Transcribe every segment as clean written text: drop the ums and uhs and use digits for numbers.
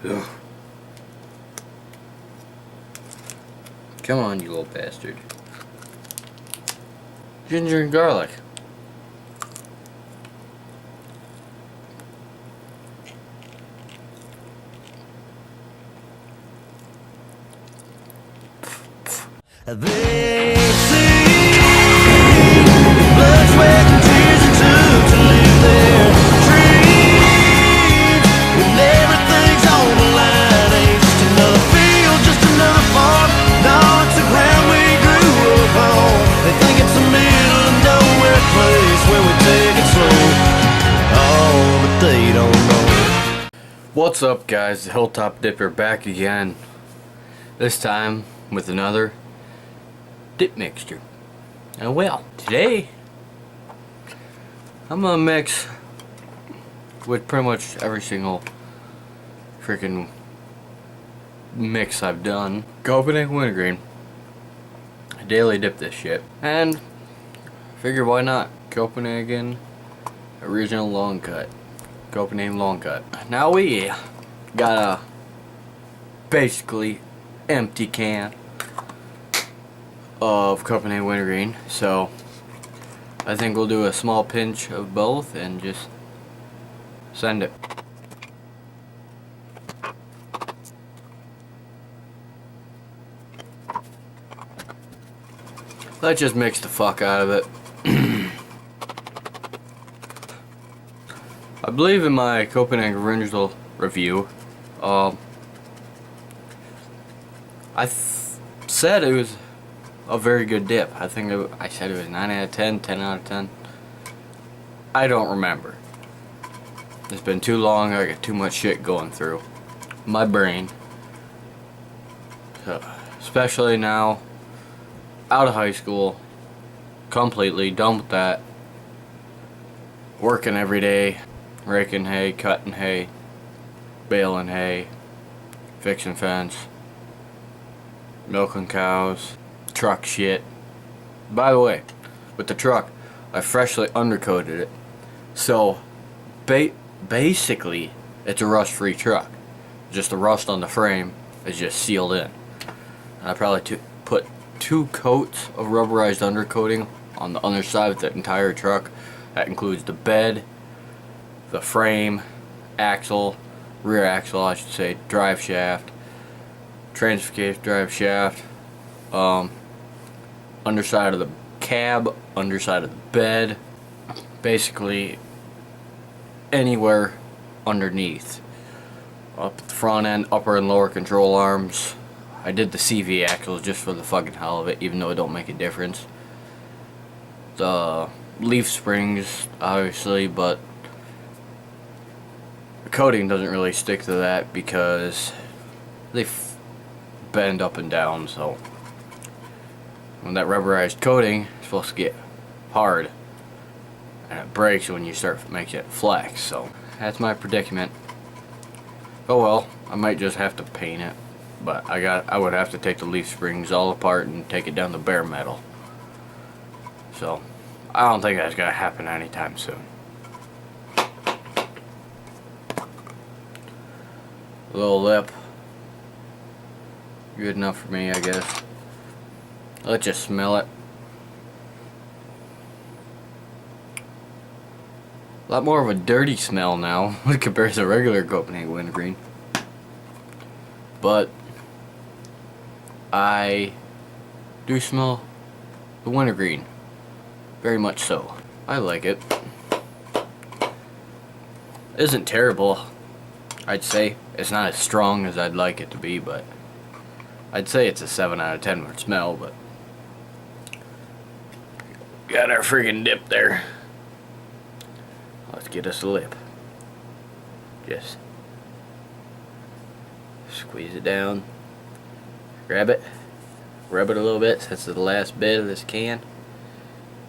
Ugh. Come on, you little bastard. Ginger and garlic. They see blood, sweat, and tears it took to live their dreams. When everything's on the line, ain't just another field, just another farm. No, it's the ground we grew up on. They think it's a middle of nowhere place where we take it slow. Oh, but they don't know. What's up, guys? The Hilltop Dipper back again. This time with another dip mixture. And well, today I'm gonna mix with pretty much every single freaking mix I've done. Copenhagen Wintergreen. I daily dip this shit, and figure why not? Copenhagen Original Long Cut. Copenhagen Long Cut. Now we got a basically empty can of Copenhagen Wintergreen, so I think we'll do a small pinch of both and just send it. Let's just mix the fuck out of it. I believe in my Copenhagen Original review, I said it was a very good dip. I think I said it was 9 out of 10, 10 out of 10. I don't remember. It's been too long. I got too much shit going through my brain. So, especially now, out of high school, completely done with that. Working every day, raking hay, cutting hay, baling hay, fixing fence, milking cows, truck shit. By the way, with the truck, I freshly undercoated it, so basically it's a rust-free truck. Just the rust on the frame is just sealed in. And I probably put 2 coats of rubberized undercoating on the underside of the entire truck. That includes the bed, the frame, axle, rear axle I should say, drive shaft, transfer case, drive shaft, underside of the cab, underside of the bed, basically anywhere underneath. Up at the front end, upper and lower control arms. I did the CV axles just for the fucking hell of it, even though it don't make a difference. The leaf springs, obviously, but the coating doesn't really stick to that because they bend up and down, so when that rubberized coating is supposed to get hard and it breaks when you start making it flex. So that's my predicament. Oh well, I might just have to paint it, but I would have to take the leaf springs all apart and take it down to bare metal. So I don't think that's gonna happen anytime soon. A little lip, good enough for me, I guess. Let's just smell it. A lot more of a dirty smell now compared to regular Copenhagen Wintergreen. But I do smell the wintergreen. Very much so. I like it. Isn't terrible, I'd say. It's not as strong as I'd like it to be, but I'd say it's a 7 out of 10 for smell, but got our friggin' dip there. Let's get us a lip. Just squeeze it down. Grab it. Rub it a little bit since it's the last bit of this can.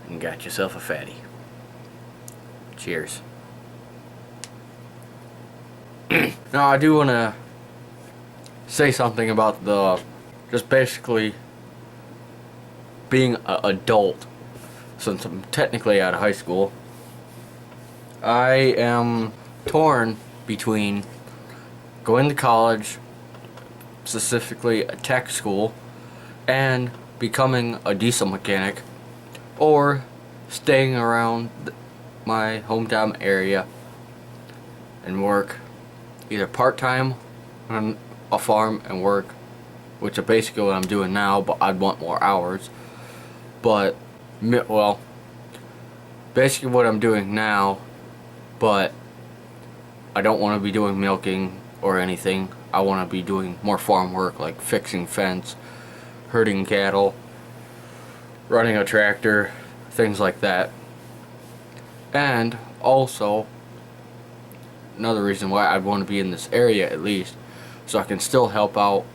And got yourself a fatty. Cheers. Now I do want to say something about the just basically being an adult, since I'm technically out of high school. I am torn between going to college, specifically a tech school, and becoming a diesel mechanic, or staying around my hometown area and work either part-time on a farm and work, which is basically what I'm doing now, but I'd want more hours. But, well, basically what I'm doing now, but I don't want to be doing milking or anything. I want to be doing more farm work, like fixing fence, herding cattle, running a tractor, things like that. And also, another reason why I'd want to be in this area at least, so I can still help out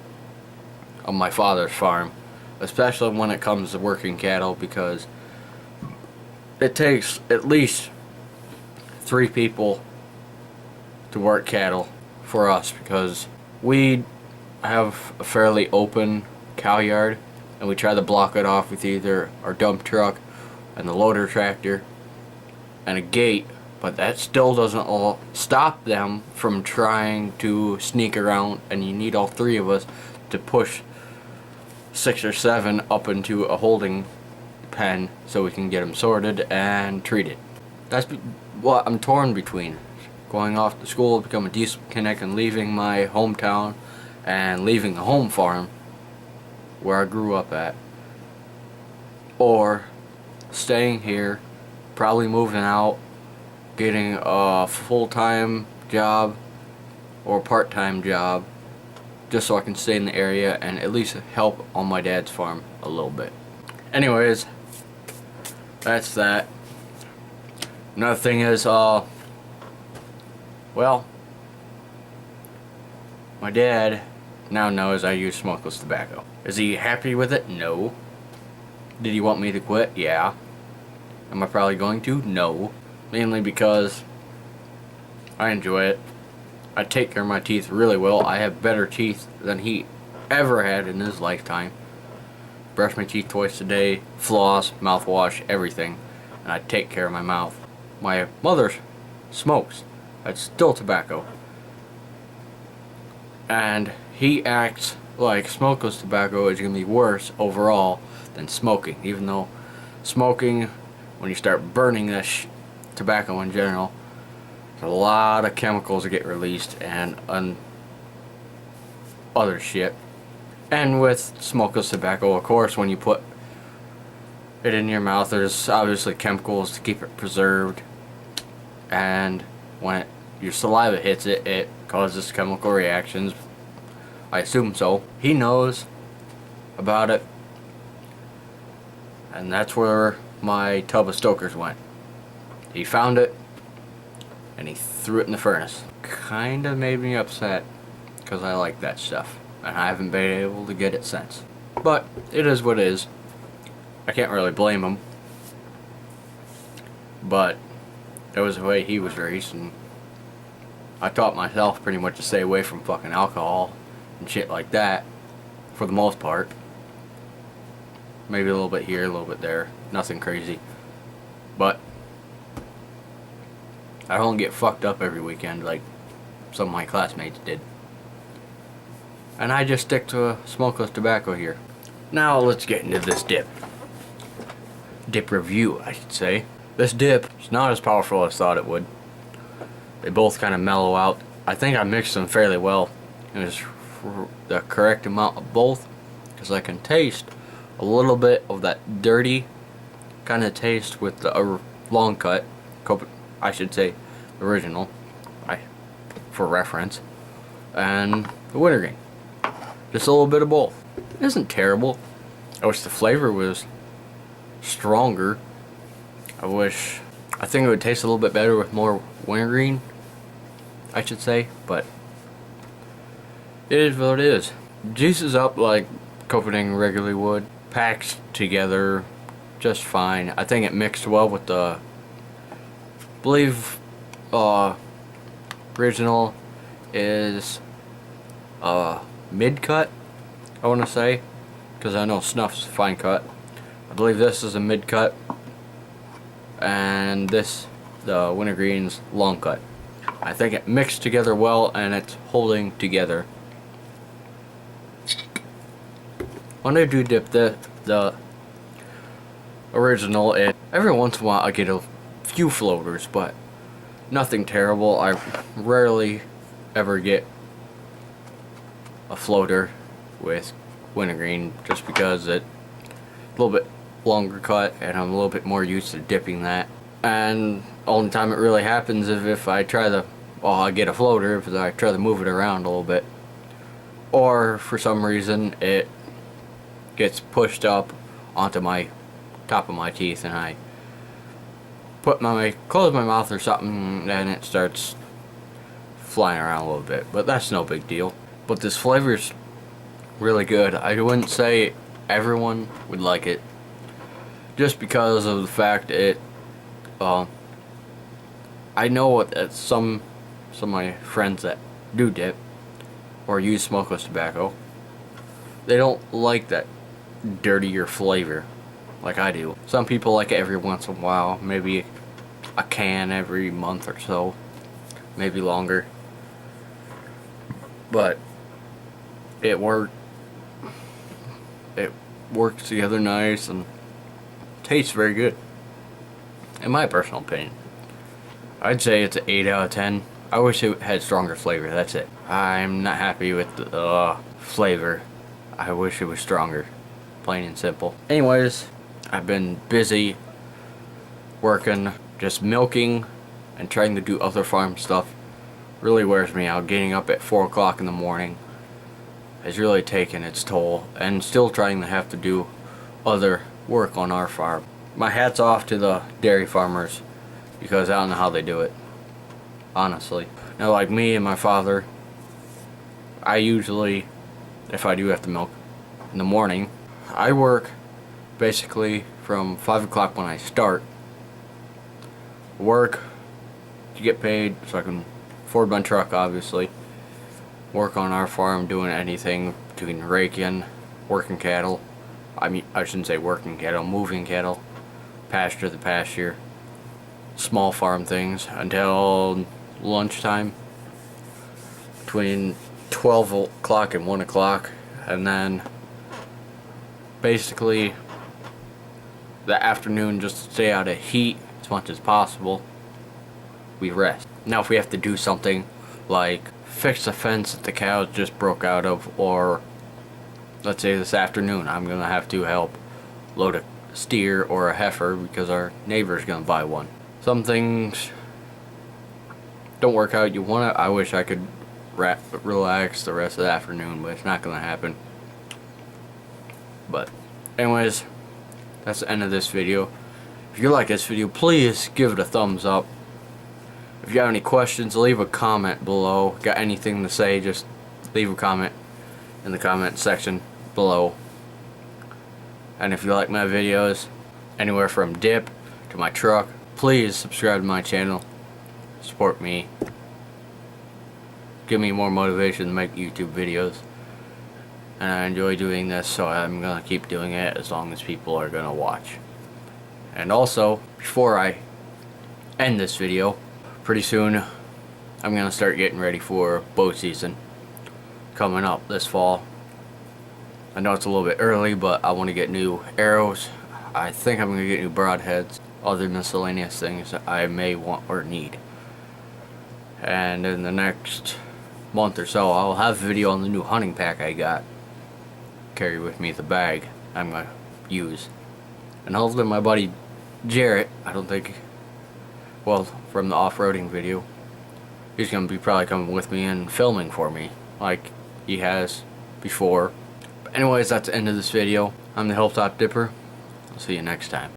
on my father's farm, especially when it comes to working cattle, because it takes at least 3 people to work cattle for us, because we have a fairly open cow yard, and we try to block it off with either our dump truck and the loader tractor and a gate, but that still doesn't all stop them from trying to sneak around, and you need all 3 of us to push 6 or 7 up into a holding pen so we can get them sorted and treated. That's what I'm torn between: going off to school, become a diesel mechanic, and leaving my hometown and leaving the home farm where I grew up at, or staying here, probably moving out, getting a full-time job or part-time job, just so I can stay in the area and at least help on my dad's farm a little bit. Anyways, that's that. Another thing is, well, my dad now knows I use smokeless tobacco. Is he happy with it? No. Did he want me to quit? Yeah. Am I probably going to? No. Mainly because I enjoy it. I take care of my teeth really well. I have better teeth than he ever had in his lifetime. Brush my teeth twice a day, floss, mouthwash, everything. And I take care of my mouth. My mother smokes. That's still tobacco. And he acts like smokeless tobacco is going to be worse overall than smoking. Even though smoking, when you start burning this tobacco in general, there's a lot of chemicals that get released and other shit. And with smokeless tobacco, of course, when you put it in your mouth, there's obviously chemicals to keep it preserved, and when your saliva hits it, it causes chemical reactions. I assume so. He knows about it, and that's where my tub of Stoker's went. He found it and he threw it in the furnace. Kinda made me upset, because I like that stuff and I haven't been able to get it since. But it is what it is. I can't really blame him, but that was the way he was raised, and I taught myself pretty much to stay away from fucking alcohol and shit like that, for the most part. Maybe a little bit here, a little bit there, nothing crazy. But I don't get fucked up every weekend like some of my classmates did. And I just stick to smokeless tobacco here. Now let's get into this dip. Dip review, I should say. This dip is not as powerful as I thought it would. They both kind of mellow out. I think I mixed them fairly well. It was the correct amount of both, because I can taste a little bit of that dirty kind of taste with the long cut, I should say original, for reference, and the wintergreen. Just a little bit of both. It isn't terrible. I wish the flavor was stronger. I think it would taste a little bit better with more wintergreen, I should say, but it is what it is. Juices up like Copenhagen regularly would. Packs together just fine. I think it mixed well with the, I believe, original is mid-cut, I want to say, because I know Snuff's fine cut. I believe this is a mid-cut, and this, the wintergreen's long cut. I think it mixed together well and it's holding together. When I do dip the original, every once in a while I get a few floaters, but nothing terrible. I rarely ever get a floater with wintergreen just because it's a little bit longer cut and I'm a little bit more used to dipping that. And only time it really happens is if I try to, well, I get a floater if I try to move it around a little bit, or for some reason it gets pushed up onto my top of my teeth and I close my mouth or something and it starts flying around a little bit, but that's no big deal. But this flavor is really good. I wouldn't say everyone would like it just because of the fact I know that some of my friends that do dip or use smokeless tobacco, they don't like that dirtier flavor like I do. Some people like it every once in a while, maybe a can every month or so, maybe longer. But it works together nice and tastes very good, in my personal opinion. I'd say it's an 8 out of 10. I wish it had stronger flavor, that's it. I'm not happy with the flavor. I wish it was stronger, plain and simple. Anyways, I've been busy working, just milking and trying to do other farm stuff. Really wears me out. Getting up at 4 o'clock in the morning has really taken its toll, and still trying to have to do other work on our farm. My hat's off to the dairy farmers because I don't know how they do it, honestly. Now, like me and my father, I usually, if I do have to milk in the morning, I work basically from 5 o'clock when I start work to get paid so I can afford my truck, obviously. Work on our farm, doing anything between raking, working cattle. I mean, I shouldn't say working cattle, moving cattle, pasture to pasture, small farm things until lunchtime between 12 o'clock and 1 o'clock, and then basically the afternoon, just to stay out of heat as much as possible, we rest. Now if we have to do something like fix a fence that the cows just broke out of, or let's say this afternoon I'm gonna have to help load a steer or a heifer because our neighbor's gonna buy one. Some things don't work out you want it. I wish I could relax the rest of the afternoon, but it's not gonna happen. But anyways, that's the end of this video. If you like this video, please give it a thumbs up. If you have any questions, leave a comment below. Got anything to say, just leave a comment in the comment section below. And if you like my videos, anywhere from dip to my truck, please subscribe to my channel. Support me. Give me more motivation to make YouTube videos. And I enjoy doing this, so I'm gonna keep doing it as long as people are gonna watch. And also, before I end this video, pretty soon I'm gonna start getting ready for bow season coming up this fall. I know it's a little bit early, but I want to get new arrows. I think I'm gonna get new broadheads, other miscellaneous things that I may want or need. And in the next month or so, I'll have a video on the new hunting pack I got. Carry with me the bag I'm gonna use. And hopefully my buddy Jarrett, I don't think, well, from the off-roading video, he's gonna be probably coming with me and filming for me like he has before. But anyways, that's the end of this video. I'm the Hilltop Dipper. I'll see you next time.